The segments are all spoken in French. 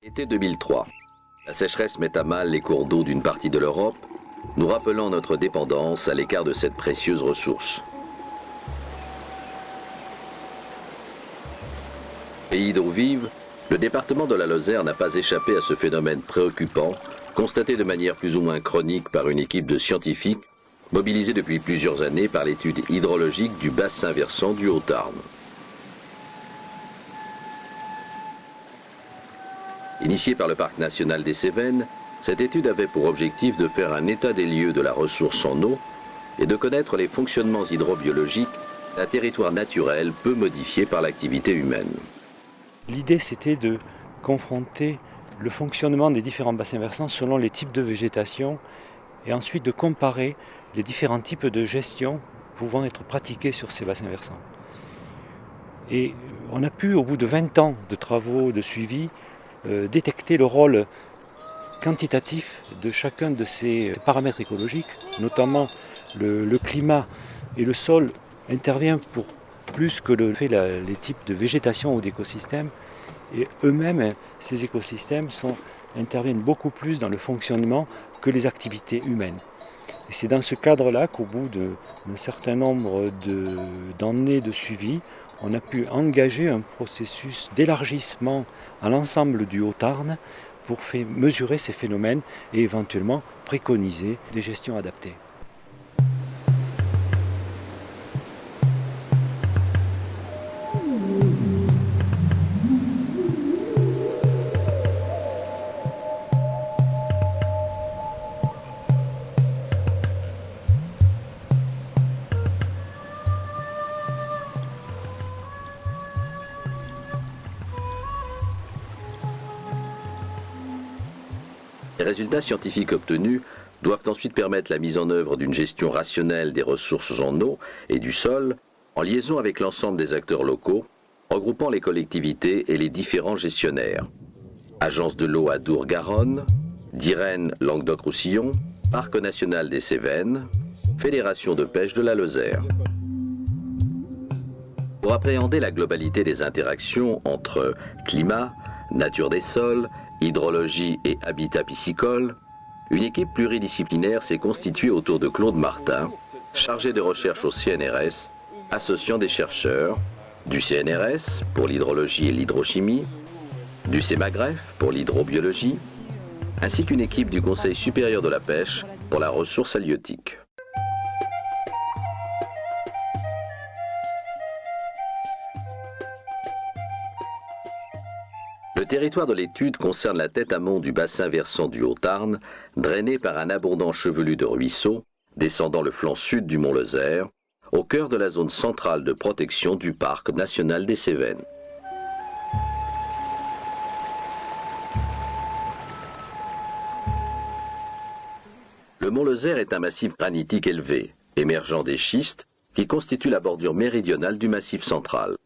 Été 2003. La sécheresse met à mal les cours d'eau d'une partie de l'Europe, nous rappelant notre dépendance à l'égard de cette précieuse ressource. Pays d'eau vive, le département de la Lozère n'a pas échappé à ce phénomène préoccupant, constaté de manière plus ou moins chronique par une équipe de scientifiques, mobilisée depuis plusieurs années par l'étude hydrologique du bassin versant du Haut-Tarn. Initiée par le Parc national des Cévennes, cette étude avait pour objectif de faire un état des lieux de la ressource en eau et de connaître les fonctionnements hydrobiologiques d'un territoire naturel peu modifié par l'activité humaine. L'idée, c'était de confronter le fonctionnement des différents bassins versants selon les types de végétation et ensuite de comparer les différents types de gestion pouvant être pratiqués sur ces bassins versants. Et on a pu, au bout de 20 ans de travaux de suivi, détecter le rôle quantitatif de chacun de ces paramètres écologiques, notamment le climat et le sol intervient pour plus que les types de végétation ou d'écosystèmes. Et eux-mêmes, ces écosystèmes interviennent beaucoup plus dans le fonctionnement que les activités humaines. Et c'est dans ce cadre-là qu'au bout d'un certain nombre d'années de suivi, on a pu engager un processus d'élargissement à l'ensemble du Haut-Tarn pour mesurer ces phénomènes et éventuellement préconiser des gestions adaptées. Les résultats scientifiques obtenus doivent ensuite permettre la mise en œuvre d'une gestion rationnelle des ressources en eau et du sol, en liaison avec l'ensemble des acteurs locaux, regroupant les collectivités et les différents gestionnaires. Agence de l'eau Adour-Garonne, d'Irène Languedoc-Roussillon, Parc national des Cévennes, Fédération de pêche de la Lozère. Pour appréhender la globalité des interactions entre climat, nature des sols, hydrologie et habitat piscicole, une équipe pluridisciplinaire s'est constituée autour de Claude Martin, chargé de recherche au CNRS, associant des chercheurs du CNRS pour l'hydrologie et l'hydrochimie, du CEMAGREF pour l'hydrobiologie, ainsi qu'une équipe du Conseil supérieur de la pêche pour la ressource halieutique. Le territoire de l'étude concerne la tête amont du bassin versant du Haut-Tarn, drainé par un abondant chevelu de ruisseaux, descendant le flanc sud du mont Lozère, au cœur de la zone centrale de protection du Parc national des Cévennes. Le mont Lozère est un massif granitique élevé, émergeant des schistes, qui constituent la bordure méridionale du massif central.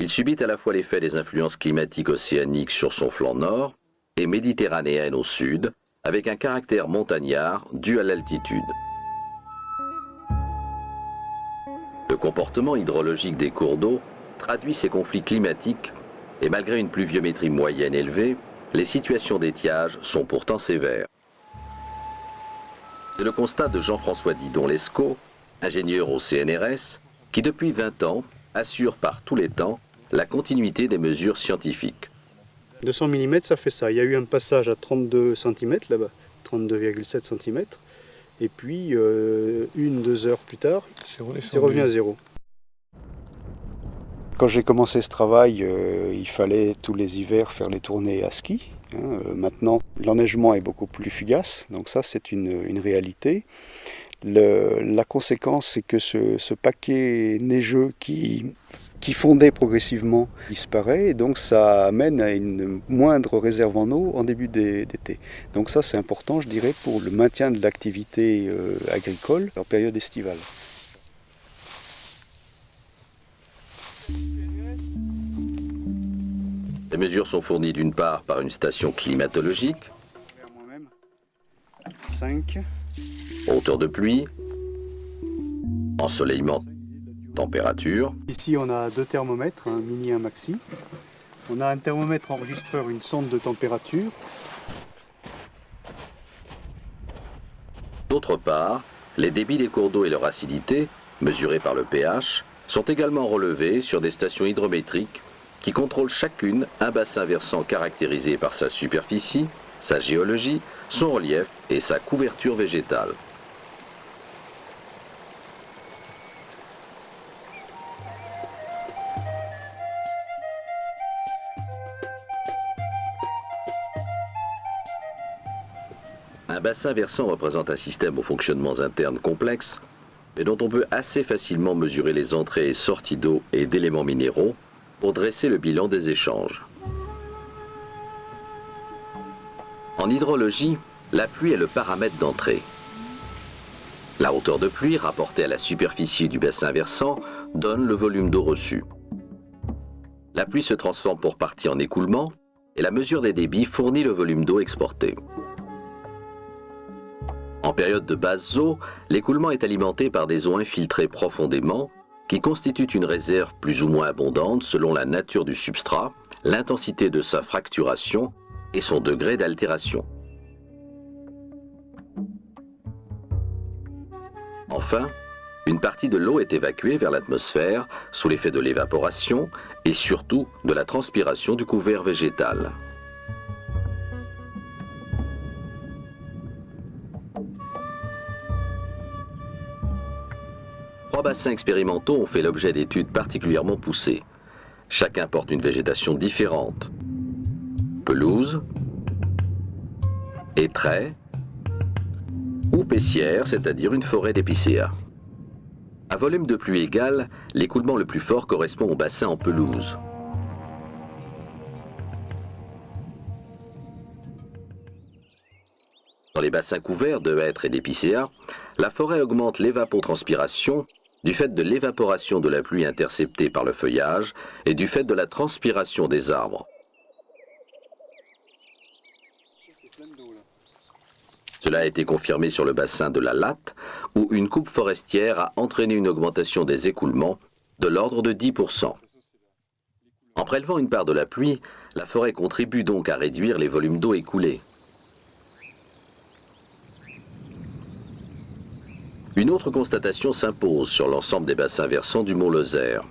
Il subit à la fois l'effet des influences climatiques océaniques sur son flanc nord et méditerranéennes au sud, avec un caractère montagnard dû à l'altitude. Le comportement hydrologique des cours d'eau traduit ces conflits climatiques et malgré une pluviométrie moyenne élevée, les situations d'étiage sont pourtant sévères. C'est le constat de Jean-François Didon-Lescaut, ingénieur au CNRS, qui depuis 20 ans assure par tous les temps la continuité des mesures scientifiques. 200 mm, ça fait ça. Il y a eu un passage à 32 cm là-bas, 32,7 cm. Et puis, 1-2 heures plus tard, c'est revenu à zéro. Quand j'ai commencé ce travail, il fallait tous les hivers faire les tournées à ski. Maintenant, l'enneigement est beaucoup plus fugace, donc ça c'est une réalité. La conséquence, c'est que ce paquet neigeux qui fondait progressivement disparaît, et donc ça amène à une moindre réserve en eau en début d'été. Donc ça c'est important, je dirais, pour le maintien de l'activité agricole en période estivale. Les mesures sont fournies d'une part par une station climatologique, 5, hauteur de pluie, ensoleillement température. Ici, on a deux thermomètres, un mini et un maxi. On a un thermomètre enregistreur, une sonde de température. D'autre part, les débits des cours d'eau et leur acidité, mesurés par le pH, sont également relevés sur des stations hydrométriques qui contrôlent chacune un bassin versant caractérisé par sa superficie, sa géologie, son relief et sa couverture végétale. Un bassin versant représente un système aux fonctionnements internes complexes, mais dont on peut assez facilement mesurer les entrées et sorties d'eau et d'éléments minéraux pour dresser le bilan des échanges. En hydrologie, la pluie est le paramètre d'entrée. La hauteur de pluie rapportée à la superficie du bassin versant donne le volume d'eau reçu. La pluie se transforme pour partie en écoulement et la mesure des débits fournit le volume d'eau exporté. En période de basses eaux, l'écoulement est alimenté par des eaux infiltrées profondément qui constituent une réserve plus ou moins abondante selon la nature du substrat, l'intensité de sa fracturation et son degré d'altération. Enfin, une partie de l'eau est évacuée vers l'atmosphère sous l'effet de l'évaporation et surtout de la transpiration du couvert végétal. Trois bassins expérimentaux ont fait l'objet d'études particulièrement poussées. Chacun porte une végétation différente. Pelouse, hêtraie ou paissière, c'est-à-dire une forêt d'épicéas. À volume de pluie égal, l'écoulement le plus fort correspond au bassin en pelouse. Dans les bassins couverts de hêtres et d'épicéas, la forêt augmente l'évapotranspiration du fait de l'évaporation de la pluie interceptée par le feuillage et du fait de la transpiration des arbres. Cela a été confirmé sur le bassin de la Latte, où une coupe forestière a entraîné une augmentation des écoulements de l'ordre de 10%. En prélevant une part de la pluie, la forêt contribue donc à réduire les volumes d'eau écoulés. Une autre constatation s'impose sur l'ensemble des bassins versants du mont Lozère.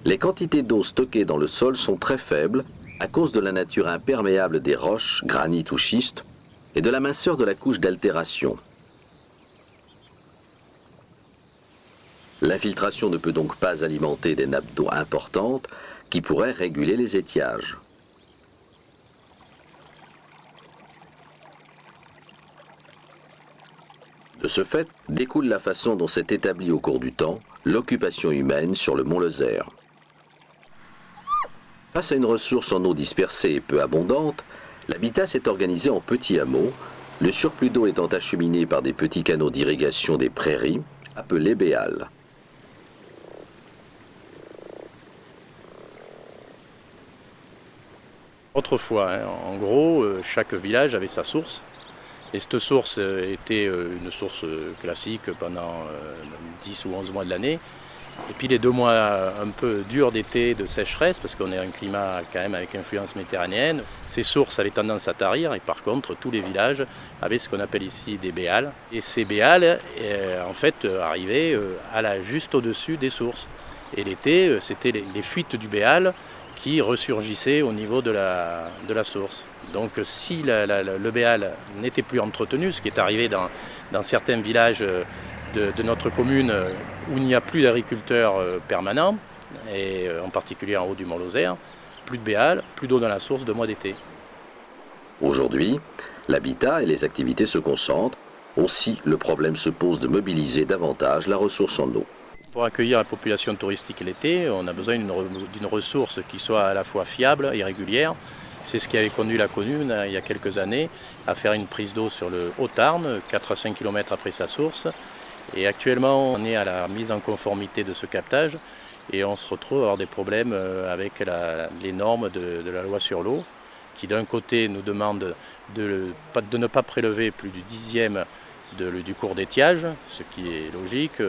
Les quantités d'eau stockées dans le sol sont très faibles à cause de la nature imperméable des roches, granit ou schiste, et de la minceur de la couche d'altération. L'infiltration ne peut donc pas alimenter des nappes d'eau importantes qui pourraient réguler les étiages. De ce fait, découle la façon dont s'est établie au cours du temps l'occupation humaine sur le mont Lozère. Face à une ressource en eau dispersée et peu abondante, l'habitat s'est organisé en petits hameaux, le surplus d'eau étant acheminé par des petits canaux d'irrigation des prairies, appelés béals. Autrefois, en gros, chaque village avait sa source. Et cette source était une source classique pendant 10 ou 11 mois de l'année. Et puis les 2 mois un peu durs d'été, de sécheresse, parce qu'on est un climat quand même avec influence méditerranéenne, ces sources avaient tendance à tarir et par contre tous les villages avaient ce qu'on appelle ici des béals. Et ces béals en fait arrivaient juste au-dessus des sources. Et l'été, c'était les fuites du béal qui ressurgissaient au niveau de la source. Donc si le béal n'était plus entretenu, ce qui est arrivé dans certains villages de notre commune où il n'y a plus d'agriculteurs permanents, et en particulier en haut du Mont Lozère, plus de béal, plus d'eau dans la source de mois d'été. Aujourd'hui, l'habitat et les activités se concentrent. Aussi, le problème se pose de mobiliser davantage la ressource en eau. Pour accueillir la population touristique l'été, on a besoin d'une ressource qui soit à la fois fiable et régulière. C'est ce qui avait conduit la commune, il y a quelques années, à faire une prise d'eau sur le Haut-Tarn, 4 à 5 km après sa source. Et actuellement, on est à la mise en conformité de ce captage et on se retrouve à avoir des problèmes avec les normes de la loi sur l'eau, qui d'un côté nous demande de ne pas prélever plus du 10e du cours d'étiage, ce qui est logique.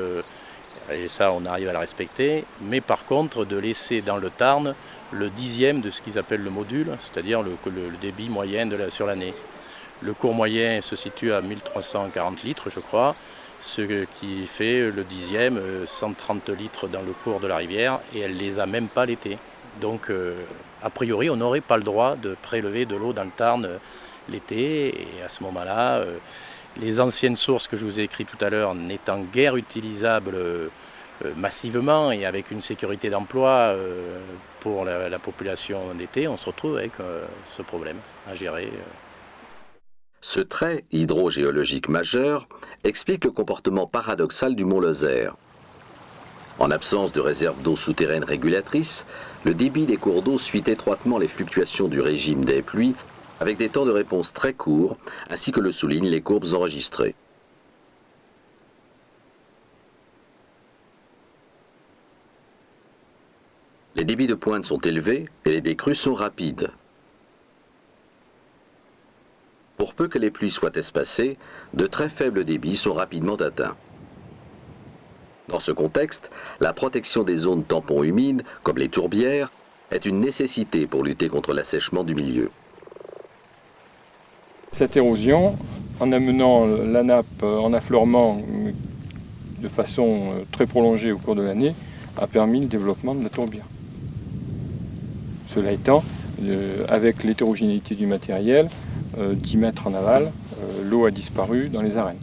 Et ça, on arrive à la respecter. Mais par contre, de laisser dans le Tarn le 10e de ce qu'ils appellent le module, c'est-à-dire le débit moyen sur l'année. Le cours moyen se situe à 1340 litres, je crois, ce qui fait le 10e, 130 litres dans le cours de la rivière, et elle ne les a même pas l'été. Donc, a priori, on n'aurait pas le droit de prélever de l'eau dans le Tarn l'été, et à ce moment-là, les anciennes sources que je vous ai écrites tout à l'heure n'étant guère utilisables massivement et avec une sécurité d'emploi pour la population d'été, on se retrouve avec ce problème à gérer. Ce trait hydrogéologique majeur explique le comportement paradoxal du mont Lozère. En absence de réserve d'eau souterraine régulatrice, le débit des cours d'eau suit étroitement les fluctuations du régime des pluies avec des temps de réponse très courts, ainsi que le soulignent les courbes enregistrées. Les débits de pointe sont élevés et les décrues sont rapides. Pour peu que les pluies soient espacées, de très faibles débits sont rapidement atteints. Dans ce contexte, la protection des zones tampons humides, comme les tourbières, est une nécessité pour lutter contre l'assèchement du milieu. Cette érosion, en amenant la nappe en affleurement de façon très prolongée au cours de l'année, a permis le développement de la tourbière. Cela étant, avec l'hétérogénéité du matériel, 10 mètres en aval, l'eau a disparu dans les arènes.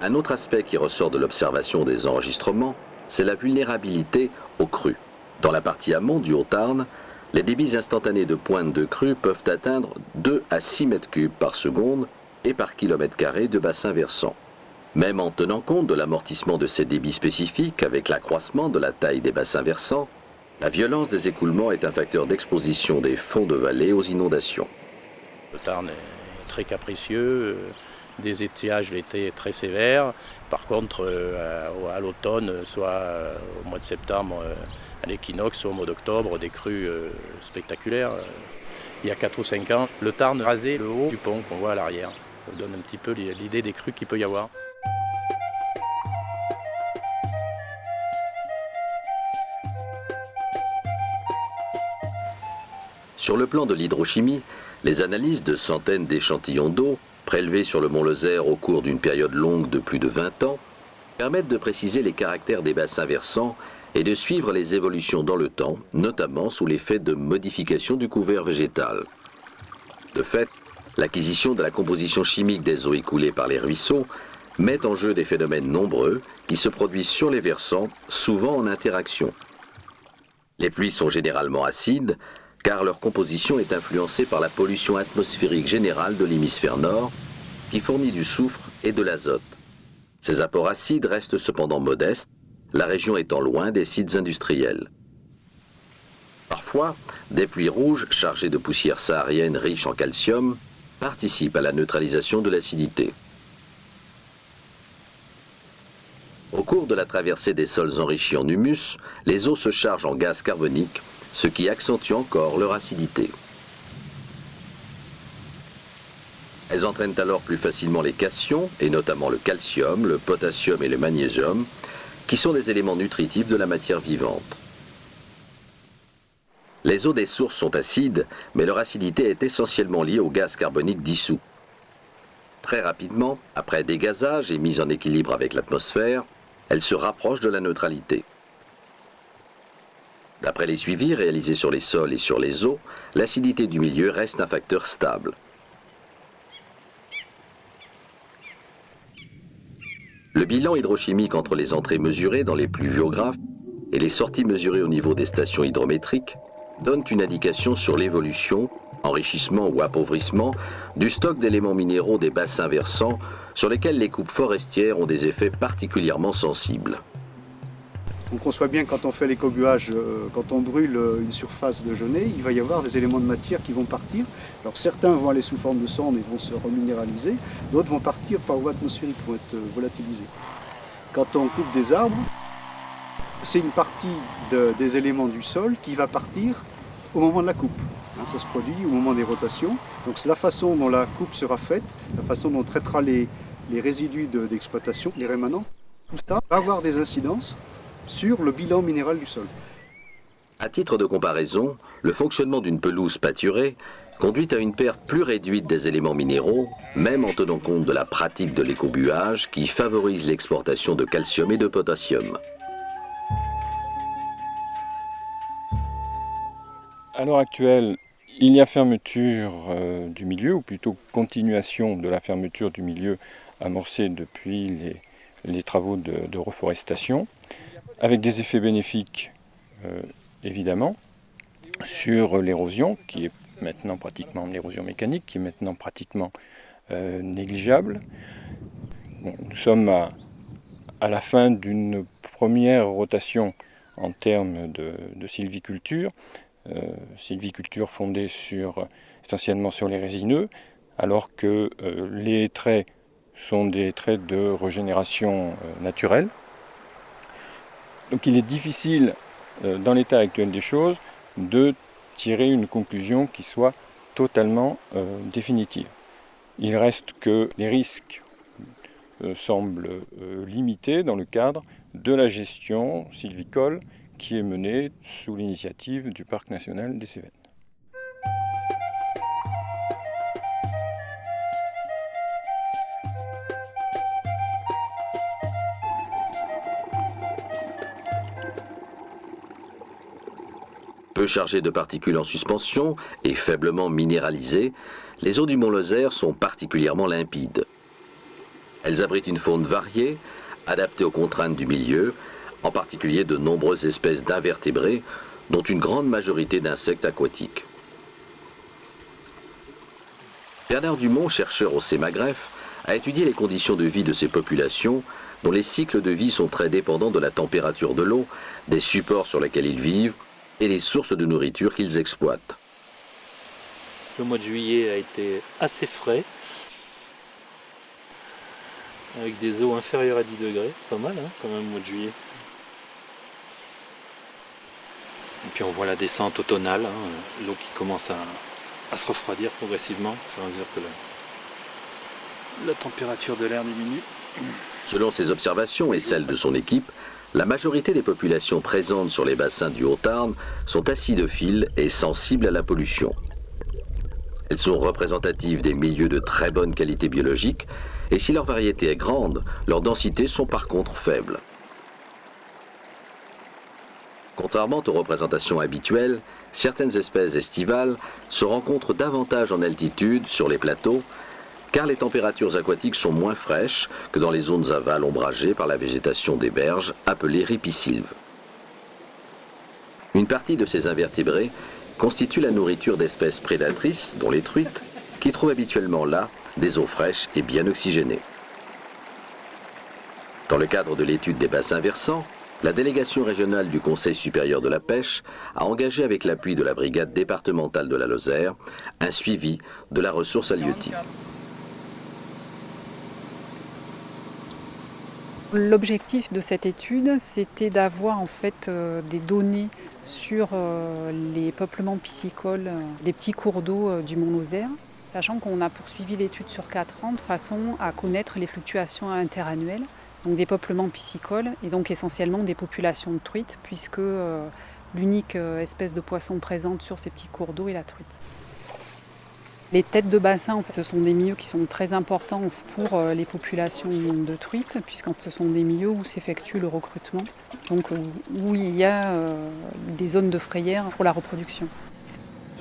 Un autre aspect qui ressort de l'observation des enregistrements, c'est la vulnérabilité aux crues. Dans la partie amont du Haut-Tarn, les débits instantanés de pointe de crue peuvent atteindre 2 à 6 mètres cubes par seconde et par kilomètre carré de bassin versant. Même en tenant compte de l'amortissement de ces débits spécifiques avec l'accroissement de la taille des bassins versants, la violence des écoulements est un facteur d'exposition des fonds de vallée aux inondations. Le Tarn est très capricieux, des étiages l'été très sévères. Par contre, à l'automne, soit au mois de septembre, à l'équinoxe, soit au mois d'octobre, des crues spectaculaires. Il y a 4 ou 5 ans, le Tarn rasait le haut du pont qu'on voit à l'arrière. Ça donne un petit peu l'idée des crues qu'il peut y avoir. Sur le plan de l'hydrochimie, les analyses de centaines d'échantillons d'eau prélevés sur le mont Lozère au cours d'une période longue de plus de 20 ans permettent de préciser les caractères des bassins versants et de suivre les évolutions dans le temps, notamment sous l'effet de modification du couvert végétal. De fait, l'acquisition de la composition chimique des eaux écoulées par les ruisseaux met en jeu des phénomènes nombreux qui se produisent sur les versants, souvent en interaction. Les pluies sont généralement acides, car leur composition est influencée par la pollution atmosphérique générale de l'hémisphère nord, qui fournit du soufre et de l'azote. Ces apports acides restent cependant modestes, la région étant loin des sites industriels. Parfois, des pluies rouges chargées de poussière saharienne riche en calcium participent à la neutralisation de l'acidité. Au cours de la traversée des sols enrichis en humus, les eaux se chargent en gaz carbonique, ce qui accentue encore leur acidité. Elles entraînent alors plus facilement les cations, et notamment le calcium, le potassium et le magnésium, qui sont des éléments nutritifs de la matière vivante. Les eaux des sources sont acides, mais leur acidité est essentiellement liée au gaz carbonique dissous. Très rapidement, après dégazage et mise en équilibre avec l'atmosphère, elles se rapprochent de la neutralité. D'après les suivis réalisés sur les sols et sur les eaux, l'acidité du milieu reste un facteur stable. Le bilan hydrochimique entre les entrées mesurées dans les pluviographes et les sorties mesurées au niveau des stations hydrométriques donne une indication sur l'évolution, enrichissement ou appauvrissement du stock d'éléments minéraux des bassins versants sur lesquels les coupes forestières ont des effets particulièrement sensibles. On conçoit bien quand on fait l'écobuage, quand on brûle une surface de genêt, il va y avoir des éléments de matière qui vont partir. Alors certains vont aller sous forme de cendres et vont se reminéraliser, d'autres vont partir par voie atmosphérique, vont être volatilisés. Quand on coupe des arbres, c'est une partie des éléments du sol qui va partir au moment de la coupe. Ça se produit au moment des rotations. Donc c'est la façon dont la coupe sera faite, la façon dont on traitera les les résidus d'exploitation, les rémanents, tout ça va avoir des incidences sur le bilan minéral du sol. À titre de comparaison, le fonctionnement d'une pelouse pâturée conduit à une perte plus réduite des éléments minéraux, même en tenant compte de la pratique de l'écobuage qui favorise l'exportation de calcium et de potassium. À l'heure actuelle, il y a fermeture du milieu, ou plutôt continuation de la fermeture du milieu amorcée depuis les travaux de reforestation, avec des effets bénéfiques évidemment sur l'érosion, qui est maintenant pratiquement l'érosion mécanique, qui est maintenant pratiquement négligeable. Bon, nous sommes à la fin d'une première rotation en termes de sylviculture. Sylviculture fondée essentiellement sur les résineux, alors que les traits sont des traits de régénération naturelle. Donc il est difficile, dans l'état actuel des choses, de tirer une conclusion qui soit totalement définitive. Il reste que les risques semblent limités dans le cadre de la gestion sylvicole qui est menée sous l'initiative du Parc national des Cévennes. Peu chargées de particules en suspension et faiblement minéralisées, les eaux du Mont Lozère sont particulièrement limpides. Elles abritent une faune variée, adaptée aux contraintes du milieu, en particulier de nombreuses espèces d'invertébrés, dont une grande majorité d'insectes aquatiques. Bernard Dumont, chercheur au CEMAGREF, a étudié les conditions de vie de ces populations, dont les cycles de vie sont très dépendants de la température de l'eau, des supports sur lesquels ils vivent et les sources de nourriture qu'ils exploitent. Le mois de juillet a été assez frais, avec des eaux inférieures à 10 degrés, pas mal hein, quand même au mois de juillet. Et puis on voit la descente automnale, hein, l'eau qui commence à se refroidir progressivement, au fur et à mesure que la température de l'air diminue. Selon ses observations et celles de son équipe, la majorité des populations présentes sur les bassins du Haut-Tarn sont acidophiles et sensibles à la pollution. Elles sont représentatives des milieux de très bonne qualité biologique, et si leur variété est grande, leurs densités sont par contre faibles. Contrairement aux représentations habituelles, certaines espèces estivales se rencontrent davantage en altitude sur les plateaux, car les températures aquatiques sont moins fraîches que dans les zones aval ombragées par la végétation des berges, appelée ripisylve. Une partie de ces invertébrés constitue la nourriture d'espèces prédatrices, dont les truites, qui trouvent habituellement là des eaux fraîches et bien oxygénées. Dans le cadre de l'étude des bassins versants, la délégation régionale du Conseil supérieur de la pêche a engagé avec l'appui de la brigade départementale de la Lozère un suivi de la ressource halieutique. L'objectif de cette étude, c'était d'avoir en fait des données sur les peuplements piscicoles des petits cours d'eau du Mont Lozère, sachant qu'on a poursuivi l'étude sur 4 ans de façon à connaître les fluctuations interannuelles, donc des peuplements piscicoles et donc essentiellement des populations de truites, puisque l'unique espèce de poisson présente sur ces petits cours d'eau est la truite. Les têtes de bassin, en fait, ce sont des milieux qui sont très importants pour les populations de truites, puisque ce sont des milieux où s'effectue le recrutement, donc où il y a des zones de frayère pour la reproduction.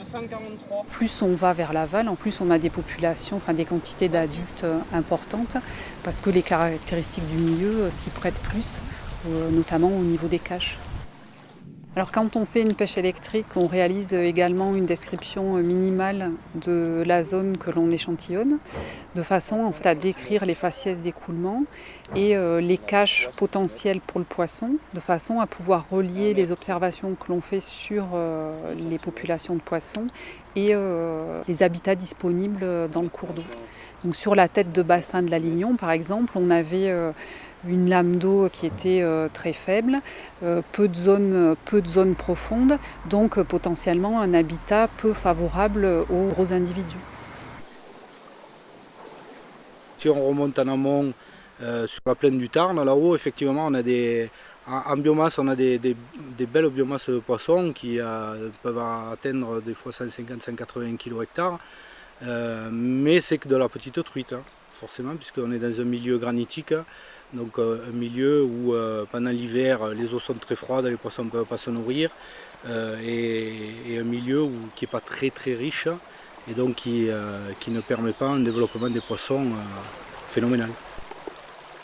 243. Plus on va vers l'aval, en plus on a des populations, enfin des quantités d'adultes importantes, parce que les caractéristiques du milieu s'y prêtent plus, notamment au niveau des caches. Alors quand on fait une pêche électrique, on réalise également une description minimale de la zone que l'on échantillonne, de façon en fait, à décrire les faciès d'écoulement et les caches potentielles pour le poisson, de façon à pouvoir relier les observations que l'on fait sur les populations de poissons et les habitats disponibles dans le cours d'eau. Donc sur la tête de bassin de la Lignon, par exemple, on avait une lame d'eau qui était très faible, peu de zones profondes, donc potentiellement un habitat peu favorable aux gros individus. Si on remonte en amont sur la plaine du Tarn, là-haut, effectivement, on a en biomasse, on a des belles biomasses de poissons qui peuvent atteindre des fois 150-180 kg/hectare. Mais c'est que de la petite truite, hein, forcément, puisqu'on est dans un milieu granitique. Donc un milieu où pendant l'hiver les eaux sont très froides, les poissons ne peuvent pas se nourrir, et un milieu qui n'est pas très riche et donc qui ne permet pas un développement des poissons phénoménal.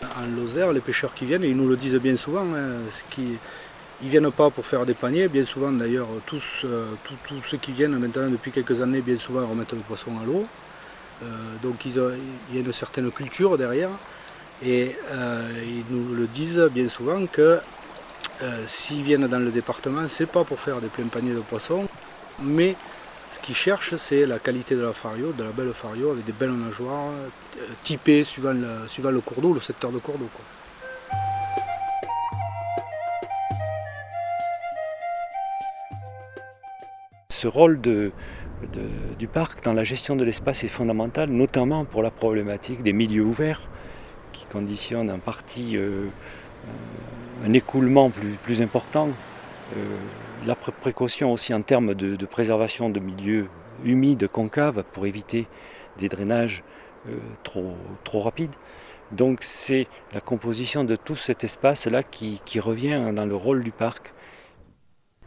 En Lozère, les pêcheurs qui viennent, ils nous le disent bien souvent, hein, ils ne viennent pas pour faire des paniers, bien souvent d'ailleurs tous ceux qui viennent maintenant depuis quelques années, bien souvent remettent le poisson à l'eau, donc il y a une certaine culture derrière. Et ils nous le disent bien souvent que s'ils viennent dans le département, c'est pas pour faire des pleins paniers de poissons, mais ce qu'ils cherchent, c'est la qualité de la fario, de la belle fario avec des belles nageoires typées suivant le cours d'eau, le secteur de cours d'eau. Ce rôle du parc dans la gestion de l'espace est fondamental, notamment pour la problématique des milieux ouverts, qui conditionne en partie un écoulement plus important, la précaution aussi en termes de préservation de milieux humides, concaves, pour éviter des drainages trop rapides. Donc c'est la composition de tout cet espace-là qui revient dans le rôle du parc.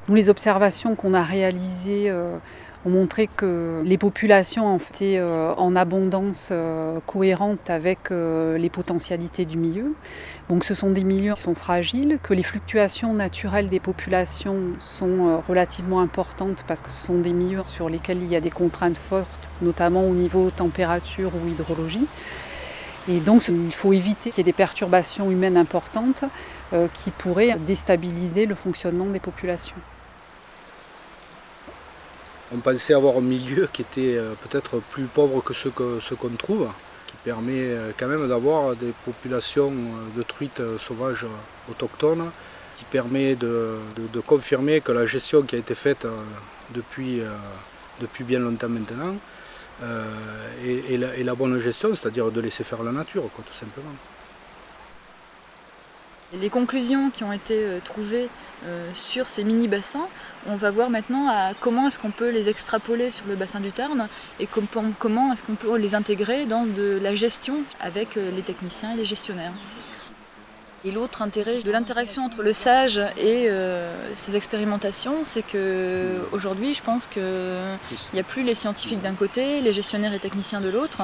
Nous, les observations qu'on a réalisées ont montré que les populations étaient en abondance cohérente avec les potentialités du milieu. Donc ce sont des milieux qui sont fragiles, que les fluctuations naturelles des populations sont relativement importantes parce que ce sont des milieux sur lesquels il y a des contraintes fortes, notamment au niveau température ou hydrologie. Et donc il faut éviter qu'il y ait des perturbations humaines importantes qui pourraient déstabiliser le fonctionnement des populations. On pensait avoir un milieu qui était peut-être plus pauvre que ce qu'on trouve, qui permet quand même d'avoir des populations de truites sauvages autochtones, qui permet de confirmer que la gestion qui a été faite depuis bien longtemps maintenant est la bonne gestion, c'est-à-dire de laisser faire la nature, quoi, tout simplement. Les conclusions qui ont été trouvées sur ces mini-bassins, on va voir maintenant comment est-ce qu'on peut les extrapoler sur le bassin du Tarn et comment est-ce qu'on peut les intégrer dans de la gestion avec les techniciens et les gestionnaires. Et l'autre intérêt de l'interaction entre le SAGE et ces expérimentations, c'est qu'aujourd'hui, je pense qu'il n'y a plus les scientifiques d'un côté, les gestionnaires et techniciens de l'autre.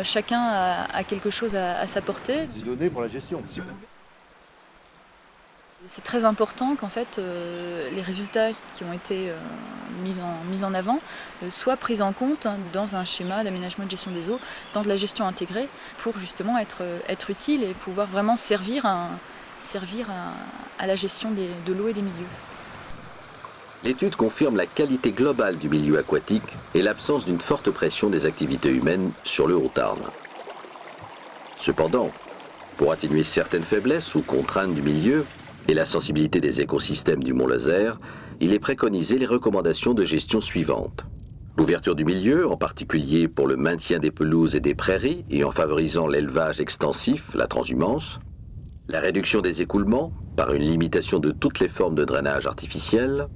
Chacun a quelque chose à s'apporter. Des données pour la gestion. C'est très important qu'en fait les résultats qui ont été mis en avant soient pris en compte dans un schéma d'aménagement de gestion des eaux, dans de la gestion intégrée, pour justement être utile et pouvoir vraiment servir à la gestion de l'eau et des milieux. L'étude confirme la qualité globale du milieu aquatique et l'absence d'une forte pression des activités humaines sur le Haut-Tarn. Cependant, pour atténuer certaines faiblesses ou contraintes du milieu, et la sensibilité des écosystèmes du Mont-Lozère, il est préconisé les recommandations de gestion suivantes. L'ouverture du milieu, en particulier pour le maintien des pelouses et des prairies et en favorisant l'élevage extensif, la transhumance. La réduction des écoulements par une limitation de toutes les formes de drainage artificiel.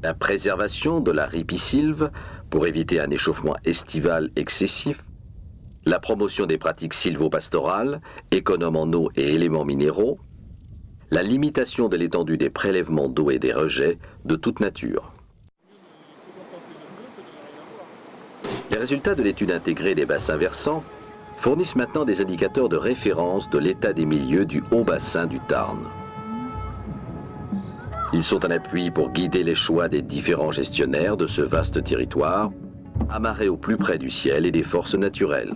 La préservation de la ripisylve pour éviter un échauffement estival excessif. La promotion des pratiques sylvopastorales, économes en eau et éléments minéraux. La limitation de l'étendue des prélèvements d'eau et des rejets de toute nature. Les résultats de l'étude intégrée des bassins versants fournissent maintenant des indicateurs de référence de l'état des milieux du haut bassin du Tarn. Ils sont un appui pour guider les choix des différents gestionnaires de ce vaste territoire, amarré au plus près du ciel et des forces naturelles.